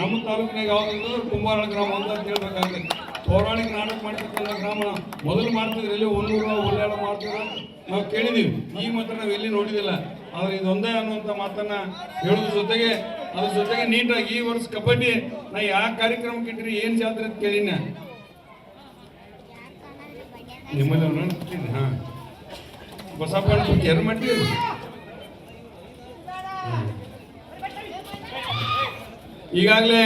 ನಮ್ಮ ತಾಲೂಕಿನಾಗ ಯಾವುದಂದ್ರೆ ಕುಂಬಾರಳ ಗ್ರಾಮ ಅಂತ ಹೇಳ್ಬೇಕಾಗುತ್ತೆ. ಪೌರಾಣಿಕ ನಾಟಕ ಮಾಡ್ತಕ್ಕಂಥ ಗ್ರಾಮ ಮೊದಲು ಮಾಡ್ತಿದ್ರು, ಎಲ್ಲಿ ಒನ್ನೂರು ಒಳ್ಳೆಯಾಳ ಮಾಡ್ತಿದ್ರು ನಾವು ಕೇಳಿದ್ದೀವಿ. ಈಗ ಮಾತ್ರ ನಾವು ಎಲ್ಲಿ ನೋಡಿದಿಲ್ಲ. ಆದರೆ ಇದೊಂದೇ ಅನ್ನುವಂಥ ಮಾತನ್ನ ಹೇಳೋದ್ರ ಜೊತೆಗೆ ಅದ್ರ ಜೊತೆಗೆ ನೀಟಾಗಿ ಈ ವರ್ಷ ಕಬಡ್ಡಿ ನಾ ಯಾವ ಕಾರ್ಯಕ್ರಮಕ್ಕೆ ಇಟ್ರಿ ಏನು ಜಾತ್ರೆ ಅಂತ ಕೇಳಿನ ನಿಮ್ಮಲ್ಲಿ ಹಾಂ ಬಸಪ್ಪ ಏನು ಮಾಡ್ತೀವಿ. ಈಗಾಗಲೇ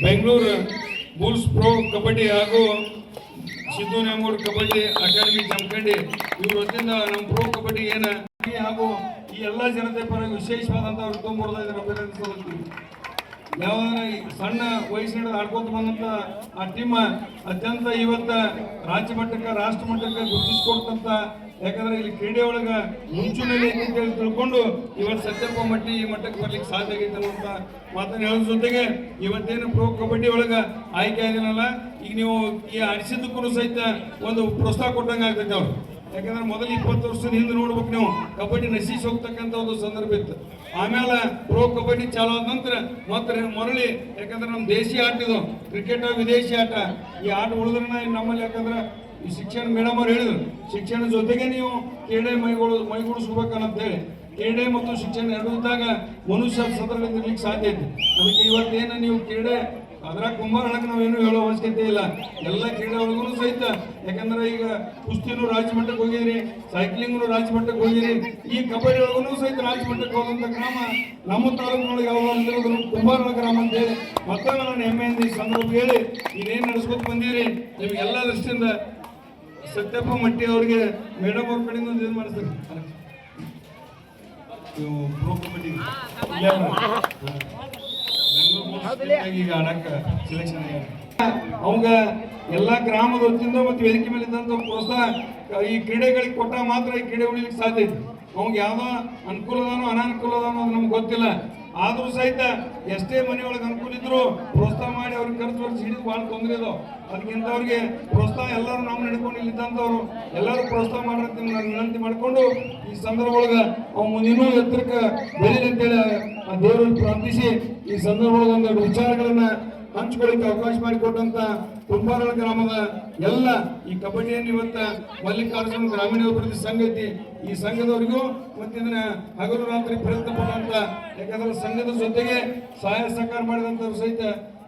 ಬೆಂಗಳೂರು ಬುಲ್ಸ್ ಪ್ರೋ ಕಬಡ್ಡಿ ಹಾಗೂ ಸಿದ್ದು ನ್ಯಾಮಗೌಡ ಕಬಡ್ಡಿ ಅಕಾಡೆಮಿ ಜಮಖಂಡಿ ಇವ್ರ ವತಿಯಿಂದ ನಮ್ಮ ಪ್ರೋ ಕಬಡ್ಡಿ ಏನು ಹಾಗೂ ಈ ಎಲ್ಲ ಜನತೆ ಪರ ವಿಶೇಷವಾದಂಥ ಅವ್ರು ತೊಗೊಂಡ್ಬರ್ತಾ ಇದ್ದಾರೆ. ಅಭಿನಂದಿಸೋದು ಯಾವ್ದಾರ ಸಣ್ಣ ವಯಸ್ಸಿನ ಆಡ್ಕೊಂತ ಬಂದಂತ ಆ ಟೀಮ್ ಅತ್ಯಂತ ಇವತ್ತ ರಾಜ್ಯ ಮಟ್ಟಕ್ಕೆ ರಾಷ್ಟ್ರ ಮಟ್ಟಕ್ಕೆ ಗುರುತಿಸ್ಕೊಡ್ತಂತ. ಯಾಕಂದ್ರೆ ಇಲ್ಲಿ ಕ್ರೀಡೆ ಒಳಗ ಮುಂಚೂಣಿಯಲ್ಲಿ ಐತಿ ಅಂತ ಹೇಳಿ ತಿಳ್ಕೊಂಡು ಇವತ್ತು ಸತ್ಯಪ್ಪ ಮಟ್ಟಿ ಈ ಮಟ್ಟಕ್ಕೆ ಬರ್ಲಿಕ್ಕೆ ಸಾಧ್ಯ ಆಗೈತೆ ಅನ್ನುವಂತ ಮಾತನ್ನ ಹೇಳೋದ್ರ ಜೊತೆಗೆ ಇವತ್ತೇನು ಪ್ರೋ ಕಬಡ್ಡಿ ಒಳಗ ಆಯ್ಕೆ ಆಗಿನಲ್ಲ, ಈಗ ನೀವು ಈ ಆಡಿಸಿದ್ದಕ್ಕೂ ಸಹಿತ ಒಂದು ಪ್ರೋತ್ಸಾಹ ಕೊಟ್ಟಂಗೆ ಆಗ್ತೈತೆ ಅವ್ರು. ಯಾಕಂದ್ರೆ ಮೊದಲು 20 ವರ್ಷದ ಹಿಂದೆ ನೋಡ್ಬೇಕು ನೀವು ಕಬಡ್ಡಿ ನಶಿಸಿ ಹೋಗ್ತಕ್ಕಂಥ ಒಂದು ಸಂದರ್ಭ ಇತ್ತು. ಆಮೇಲೆ ಪ್ರೋ ಕಬಡ್ಡಿ ಚಾಲು ಆದ ನಂತರ ಮತ್ತೆ ಮರಳಿ, ಯಾಕಂದ್ರೆ ನಮ್ಮ ದೇಶಿ ಆಟ ಇದು, ಕ್ರಿಕೆಟ್ ವಿದೇಶಿ ಆಟ. ಈ ಆಟ ಉಳಿದ್ರೆ ನಮ್ಮಲ್ಲಿ ಯಾಕಂದ್ರೆ ಈ ಶಿಕ್ಷಣ ಮೇಡಮ್ ಅವ್ರು ಹೇಳಿದ್ರು, ಶಿಕ್ಷಣ ಜೊತೆಗೆ ನೀವು ಕ್ರೀಡೆ ಮೈಗೂಡಿಸ್ಬೇಕಂತ ಹೇಳಿ. ಕ್ರೀಡೆ ಮತ್ತು ಶಿಕ್ಷಣ ಎರಡೂ ಇದ್ದಾಗ ಮನುಷ್ಯ ಸದೃಢ ಇರ್ಲಿಕ್ಕೆ ಸಾಧ್ಯ ಐತಿ. ಅದಕ್ಕೆ ಇವತ್ತೇನು ನೀವು ಕ್ರೀಡೆ ಅದ್ರಾಗ ಕುಂಬಾರಳಕ್ಕೆ ನಾವೇನು ಹೇಳೋ ಅವಶ್ಯಕತೆ ಇಲ್ಲ. ಎಲ್ಲ ಕ್ರೀಡೆ ಒಳಗೂ ಸಹಿತ, ಯಾಕಂದ್ರೆ ಈಗ ಕುಸ್ತಿನೂ ರಾಜ್ಯ ಮಟ್ಟಕ್ಕೆ ಹೋಗಿದ್ರಿ, ಸೈಕ್ಲಿಂಗ್ನು ರಾಜ್ಯ ಮಟ್ಟಕ್ಕೆ ಹೋಗಿರಿ, ಈ ಕಬಡ್ಡಿ ಒಳಗೂ ಸಹಿತ ರಾಜ್ಯ ಮಟ್ಟಕ್ಕೆ ಹೋದಂಥ ಗ್ರಾಮ ನಮ್ಮ ತಾಲೂಕಿನೊಳಗೆ ಯಾವ ಅಂತಿರೋದು ಕುಂಬಾರಳ ಗ್ರಾಮ ಅಂತ ಹೇಳಿ ಮತ್ತೊಮ್ಮೆ ನಾನು ಹೆಮ್ಮೆಯಿಂದ ಈ ಸಂದರ್ಭ ಹೇಳಿ ಇದೇನು ನಡೆಸ್ಕೊತ ಬಂದಿರಿ ನಿಮ್ಗೆಲ್ಲ ದೃಷ್ಟಿಯಿಂದ ಸತ್ಯಪ್ಪ ಮಟ್ಟಿ ಅವ್ರಿಗೆ ಮೇಡಮ್ ಅವ್ರ ಕಡೆಯಿಂದ ಒಂದು ಇದು ಮಾಡಿಸ್ತಾರೆ. ನೀವು ಪ್ರೋ ಕಬಡ್ಡಿ ಈಗ ಆಡಕ್ಕೆ ಸೆಲೆಕ್ಷನ್ ಅವಂಗ ಎಲ್ಲ ಗ್ರಾಮದ ವತಿಯಿಂದ ಮತ್ತು ವೇದಿಕೆ ಮೇಲೆ ಇದ್ದಂಥ ಪ್ರೋತ್ಸಾಹ ಈ ಕ್ರೀಡೆಗಳಿಗೆ ಕೊಟ್ಟ ಮಾತ್ರ ಈ ಕ್ರೀಡೆ ಉಳಿಲಿಕ್ಕೆ ಸಾಧ್ಯ ಐತಿ. ಅವಂಗ ಯಾವ್ದೋ ಅನುಕೂಲ ಅದಾನೋ ಅನಾನುಕೂಲ ಅದಾನೋ ಅದು ನಮ್ಗೆ ಗೊತ್ತಿಲ್ಲ. ಆದ್ರೂ ಸಹಿತ ಎಷ್ಟೇ ಮನೆಯೊಳಗೆ ಅನುಕೂಲ ಇದ್ರು ಪ್ರೋತ್ಸಾಹ ಮಾಡಿ ಅವ್ರಿಗೆ ಖರ್ಚು ವರ್ಷ ಹಿಡಿದು ಭಾಳ ತೊಂದರೆ ಇದಾವೆ. ಅದಕ್ಕಿಂತವ್ರಿಗೆ ಪ್ರೋತ್ಸಾಹ ಎಲ್ಲರೂ ನಾವು ನಡ್ಕೊಂಡು ಇಲ್ಲಿದ್ದಂಥವ್ರು ಎಲ್ಲರೂ ಪ್ರೋತ್ಸಾಹ ಮಾಡಂತ ನಾನು ವಿನಂತಿ ಮಾಡಿಕೊಂಡು ಈ ಸಂದರ್ಭ ಒಳಗೆ ಅವ್ನು ಮುಂದಿನ ಎತ್ತರಕ್ಕೆ ಬೆಳೀಲಿ ಅಂತೇಳಿ ಆ ದೇವರಲ್ಲಿ ಪ್ರಾರ್ಥಿಸಿ ಈ ಸಂದರ್ಭ ಒಳಗೆ ಒಂದೆರಡು ವಿಚಾರಗಳನ್ನ ಹಂಚ್ಕೊಳ್ಳಿಕ್ಕೆ ಅವಕಾಶ ಮಾಡಿಕೊಟ್ಟಂತ ಕುಂಬಾರಳ ಗ್ರಾಮದ ಎಲ್ಲ ಈ ಕಬಡ್ಡಿಯನ್ನು ಇವತ್ತ ಮಲ್ಲಿಕಾರ್ಜುನ ಗ್ರಾಮೀಣ ಅಭಿವೃದ್ಧಿ ಸಂಘ ಐತಿ, ಈ ಸಂಘದವರಿಗೂ ಮತ್ತೆ ಇದನ್ನ ಹಗಲು ರಾತ್ರಿ ಪ್ರಯತ್ನ ಪಟ್ಟಂತ, ಯಾಕಂದ್ರೆ ಸಂಘದ ಜೊತೆಗೆ ಸಹಾಯ ಸಹಕಾರ ಮಾಡಿದಂಥವ್ರು ಸಹಿತ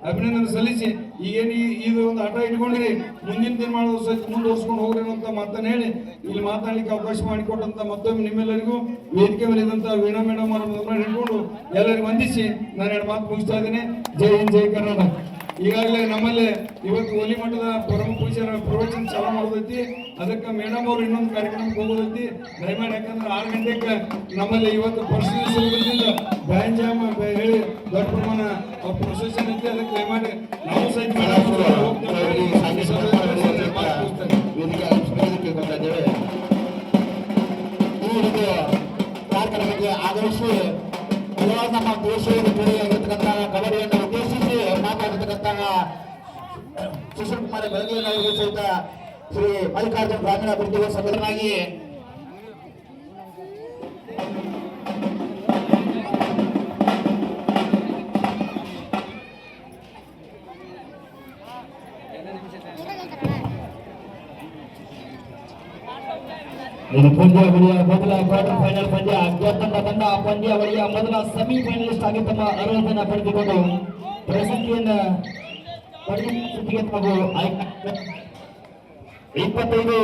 ಅಭಿನಂದನೆ ಸಲ್ಲಿಸಿ ಈಗೇನು ಇದು ಒಂದು ಆಟ ಇಟ್ಕೊಂಡಿರಿ ಮುಂದಿನ ದಿನ ಮಾಡೋದು ಸಹಿತ ಮುಂದುವರ್ಸ್ಕೊಂಡು ಹೋಗ್ರಿ ಅನ್ನೋಂಥ ಮಾತನ್ನು ಹೇಳಿ ಇಲ್ಲಿ ಮಾತಾಡ್ಲಿಕ್ಕೆ ಅವಕಾಶ ಮಾಡಿಕೊಟ್ಟಂತ ಮತ್ತೊಮ್ಮೆ ನಿಮ್ಮೆಲ್ಲರಿಗೂ ವೇದಿಕೆ ಮೇಲೆ ಇದ್ದಂಥ ವೀಣಾ ಮೇಡಮ್ ಅವರನ್ನ ಹಿಡ್ಕೊಂಡು ಎಲ್ಲರಿಗೂ ವಂದಿಸಿ ನಾನು 2 ಮಾತು ಮುಗಿಸ್ತಾ ಇದ್ದೀನಿ. ಜೈ ಹಿಂದ್ ಜೈ ಕರ್ನಾಟಕ. ಈಗಾಗಲೇ ನಮ್ಮಲ್ಲಿ ಇವತ್ತು ಒಲಿ ಮಠದ ಪರಮ ಪೂಜ್ಯರ ಪ್ರವಚನ ಚಾಲೂ ಮಾಡೋದೈತಿ. ಅದಕ್ಕೆ ಮೇಡಮ್ ಅವರು ಇನ್ನೊಂದು ಕಾರ್ಯಕ್ರಮಕ್ಕೆ ಹೋಗೋದೈತಿ. ದಯಮಾಡಿ, ಯಾಕಂದ್ರೆ 6 ಗಂಟೆಗೆ ನಮ್ಮಲ್ಲಿ ಇವತ್ತು ಪರಿಸ್ಥಿತಿ ಬ್ಯಾನ್ ಜಾಮ್ ಹೇಳಿ ದೊಡ್ಡ ಪ್ರಮಾಣ ಪ್ರೊಸೆಷನ್ ಐತಿ. ಅದಕ್ಕೆ ದಯಮಾಡಿ ನಾವು ಸಹಿತ ಕಾರ್ಯಕ್ರಮಕ್ಕೆ ಆಗಮಿಸಿ ನಮ್ಮ ದೇಶದ ಪೀಳಿಗೆಯಾಗಿರ್ತಕ್ಕಂಥ ಕಬಡ್ಡಿಯನ್ನು ಉದ್ದೇಶಿಸಿ ಮಾತಾಡಿರ್ತಕ್ಕಂಥ ಸುಶೀಲ್ ಕುಮಾರ್ ಬೆಳಗೇನವರಿಗೆ ಸಹಿತ ಶ್ರೀ ಮಲ್ಲಿಕಾರ್ಜುನ ಗ್ರಾಮೀಣ ಅಭಿವೃದ್ಧಿ ಸಂಘಟನಾಗಿ ಇದು ಪಂದ್ಯಾವಳಿಯ ಮೊದಲ ಕ್ವಾರ್ಟರ್ ಫೈನಲ್ ಪಂದ್ಯ. ಗೆದ್ದಂತ ತಂಡ ಪಂದ್ಯಾವಳಿಯ ಮೊದಲ ಸೆಮಿಫೈನಲಿಸ್ಟ್ ಆಗಿ ತಮ್ಮ ಅರ್ಹತೆಯನ್ನು ಪಡೆದುಕೊಂಡು ಪ್ರಶಸ್ತಿಯನ್ನ ಪಡೆಯುತ್ತಿಗೆ ತಾವು ಆಯ್ಕೆ 25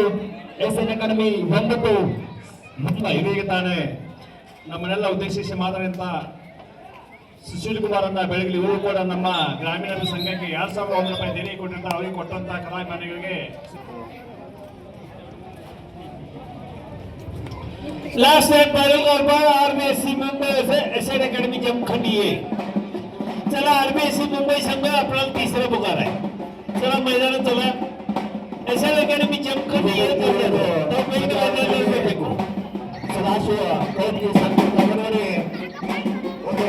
ಎಸ್ಎನ್ ಅಕಾಡೆಮಿ 9 ಮುಂಬೈ. ಇದೀಗ ತಾನೇ ನಮ್ಮನ್ನೆಲ್ಲ ಉದ್ದೇಶಿಸಿ ಮಾತಾಡಿದಂತ ಸುಶೀಲ್ ಕುಮಾರ್ ಅನ್ನ ಬೆಳಗಲಿ. ಇವರು ಕೂಡ ನಮ್ಮ ಗ್ರಾಮೀಣ ಸಂಘಕ್ಕೆ 2,100 ರೂಪಾಯಿ ದೇಣಿಗೆ ಕೊಟ್ಟಿರ್ತಾರೆ. ಅವರಿಗೆ ಕೊಟ್ಟಂತ ಕಲಾವಿದರಿಗೆ लास्ट टाइम फाइनल और बार आरबीएससी मुंबई से एसएन एकेडमी जमखंडी है. चला आरबीएससी मुंबई संघ आपल्याला तिसरा पुकार आहे. चला मैदानात चला. एसएन एकेडमी जमखंडी है तो पहिलं मैदानात ಬೇಕು. ಸದಾಶಿವ ಕೌತಿಗೆ ಸಂಘಟನೆ ಒಂದು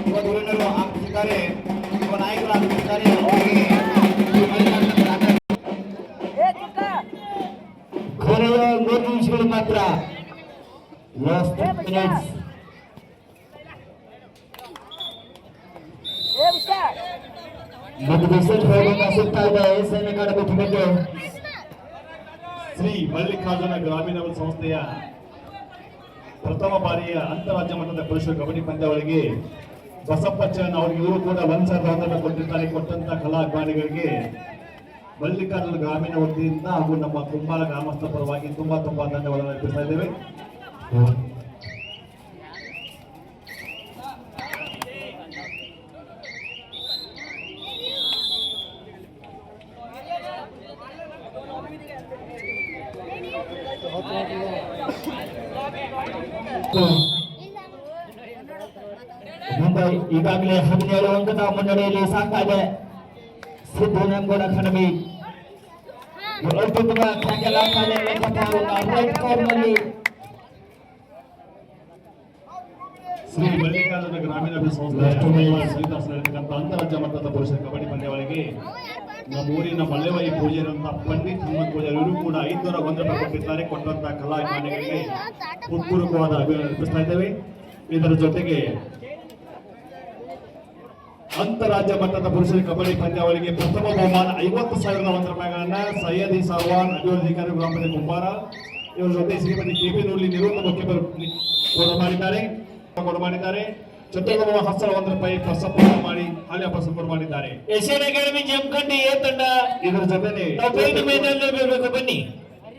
ಯುವ ಧುರೀಣರು ಆಗ್ತಿದ್ದಾರೆ, ಯುವ ನಾಯಕರು ಆಗ್ತಿದ್ದಾರೆ. ಕೊನೆಯ 3 ನಿಮಿಷಗಳು ಮಾತ್ರ. Last minutes. ಮತ್ತು ರಿಸಲ್ಟ್ ಹೋಗೋಣ ಸಿಗ್ತಾ ಇದೆ ಎಸ್ಎನ್ ಅಕಾಡೆಮಿ ಟೀಮಿಗೆ. ಶ್ರೀ ಮಲ್ಲಿಕಾರ್ಜುನ ಗ್ರಾಮೀಣ ಸಂಸ್ಥೆಯ ಪ್ರಥಮ ಬಾರಿಯ ಅಂತಾರಾಜ್ಯ ಮಟ್ಟದ ಪುರುಷರ ಕಬಡ್ಡಿ ಪಂದ್ಯಾವಳಿಗೆ ಬಸಪ್ಪಚ್ಚನ್ ಅವರಿಗೆ ಇವರು ಕೂಡ 1,100 ಕೊಟ್ಟಿರ್ತಾರೆ. ಕೊಟ್ಟಂತ ಕಲಾಭಿಮಾನಿಗಳಿಗೆ ಮಲ್ಲಿಕಾರ್ಜುನ ಗ್ರಾಮೀಣ ವತಿಯಿಂದ ಹಾಗೂ ನಮ್ಮ ಕುಂಬಾರ ಗ್ರಾಮಸ್ಥರ ಪರವಾಗಿ ತುಂಬಾ ಧನ್ಯವಾದಗಳನ್ನು ಅರ್ಪಿಸ್ತಾ ಇದ್ದೇವೆ. ಮುಂಬೈ ಈಗಾಗಲೇ 17 ಅಂಕದ ಮುನ್ನಡೆಯಲ್ಲಿ ಸಾಗ್ತಾ ಇದೆ. ಸಿದ್ದು ನೆಂಗೋಡ ಅಕಾಡೆಮಿ ಅತ್ಯುತ್ತಮ ಟ್ಯಾಕಲ್ ಆಗ್ತಾ ಇದೆ. ರೈಟ್ ಕಾರ್ನರ್ನಲ್ಲಿ ಶ್ರೀ ಮಲ್ಲಿಕಾರ್ಜುನ ಗ್ರಾಮೀಣ ಸಂಸ್ಥೆ ಸ್ವೀಕರಿಸಿರ್ತಕ್ಕಂಥ ಅಂತಾರಾಜ್ಯ ಮಟ್ಟದ ಪುರುಷರ ಕಬಡ್ಡಿ ಪಂದ್ಯಾವಳಿಗೆ ನಮ್ಮ ಊರಿನ ಮಲ್ಲೆವಾಯಿ ಪೂಜಾರಂತ ಪಂಡಿತ್ ಹನುಮಂತ್ ಪೂಜಾರಿ ಇವರು ಕೂಡ 501 ರೂಪಾಯಿ ಕೊಟ್ಟಿದ್ದಾರೆ. ಕೊಟ್ಟಂತ ಕಲಾಭಿಮಾನಿಗಳಿಗೆ ಹೃತ್ಪೂರ್ವಕವಾದ ಅಭಿನಂದನೆ ಅರ್ಪಿಸ್ತಾ ಇದ್ದೇವೆ. ಇದರ ಜೊತೆಗೆ ಅಂತಾರಾಜ್ಯ ಮಟ್ಟದ ಪುರುಷರ ಕಬಡ್ಡಿ ಪಂದ್ಯಾವಳಿಗೆ ಪ್ರಥಮ ಬಹುಮಾನ 50,001 ರೂಪಾಯಿಗಳನ್ನ ಸಯ್ಯದಿ ಸರ್ವಾನ್ ಅಭಿವೃದ್ಧಿಕಾರಿ ಗ್ರಾಮ ಪಂಚಾಯತ್ ಕುಂಬಾರ ಇವರ ಜೊತೆ ಶ್ರೀಮತಿ ಕೆಪಿ ನುರ್ಲಿ ನಿವೃತ್ತ ಮುಖ್ಯಪರ ಕೊಡಮಾಡಿದ್ದಾರೆ. ಜೊತೆಗೆ 10,100 ರೂಪಾಯಿ ಪ್ರಸಪ್ಪ ಮಾಡಿ ಹಾಲಿ ಪ್ರಸಪ್ಪ ಮಾಡಿದ್ದಾರೆ. ಎಸ್ಎನ್ ಅಕಾಡೆಮಿ ಜಮಖಂಡಿ ಎ ತಂಡ ಇದರ ಜೊತೆಗೆ ಮೈದಾನದಲ್ಲಿ ಬರಬೇಕು. ಬನ್ನಿ.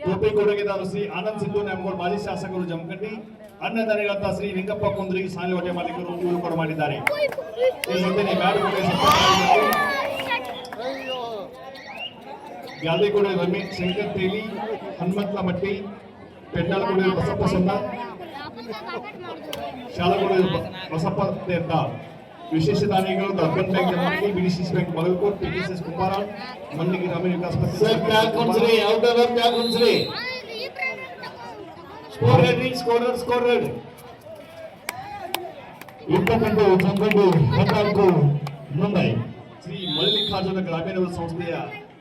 ಟೋಪಿ ಕೊಡುಗೆದಾರರು ಶ್ರೀ ಆನಂದ್ ಸಿದ್ದು ನ್ಯಾಮಗೌಡ ಮಾಜಿ ಶಾಸಕರು ಜಮಖಂಡಿ. ಅನ್ನದಾನಿಗಳಂತ ಶ್ರೀ ಲಿಂಗಪ್ಪ ಕುಂದ್ರಿ ಸಾಲಿ ಹೊಟ್ಟೆ ಮಾಲೀಕರು ಇವರು ಕೂಡ ಮಾಡಿದ್ದಾರೆ. ಇದರ ಜೊತೆಗೆ ಗ್ಯಾಲರಿಗೋಡೆ ರಮೇಶ್ ಶಂಕರ್ ತೇಲಿ, ಹನುಮಂತ ಮಟ್ಟಿ, ಪೆಂಡಾಲಗೋಡೆ ಬಸಪ್ಪ ಸೊನ್ನ, ಶಾಲಗೋಡೆ ಬಸಪ್ಪ ತೀರ್ಥ. ವಿಶೇಷ ದಾನಿಗಳು urban bank Jamkhandi, BDCC bank Bagalkot, PTCS Kumbara, ಮಣ್ಣಿಗೆ ಗ್ರಾಮೀಣ ವಿಕಾಸ ಸ್ಕೋರ್ 22 ಜಮಖಂಡಿ 14 ಮುಂಬೈ. ಶ್ರೀ ಮಲ್ಲಿಕಾರ್ಜುನ ಗ್ರಾಮೀಣ ಸಂಸ್ಥೆಯ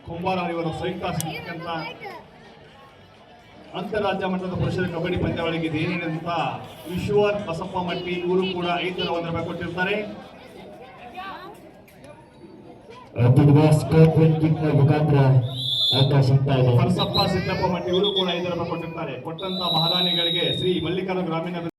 ಕುಂಬಾರ ಇವರ ಸಂಯುಕ್ತ ಆಶ್ರಯಿಸಿದಂತ ಅಂತಾರಾಜ್ಯ ಮಟ್ಟದ ಪುರುಷರ ಕಬಡ್ಡಿ ಪಂದ್ಯಾವಳಿಗೆ ದೇಣಿಗೆದಂತ ಈಶ್ವರ್ ಬಸಪ್ಪ ಮಟ್ಟಿ ಇವರು ಕೂಡ 501 ರೂಪಾಯಿ ಕೊಟ್ಟಿರ್ತಾರೆ. ಮುಖಾಂತರ ಅವಕಾಶ ಸಿಗ್ತಾ ಇದೆ. ಪರಸಪ್ಪ ಸಿದ್ದಪ್ಪ ಮಟ್ಟಿ ಇವರು ಕೂಡ 5 ರೂಪಾಯಿ ಕೊಟ್ಟಿರ್ತಾರೆ. ಕೊಟ್ಟಂತ ಮಹಾದಾನಿಗಳಿಗೆ ಶ್ರೀ ಮಲ್ಲಿಕಾರ್ಜುನ ಗ್ರಾಮೀಣ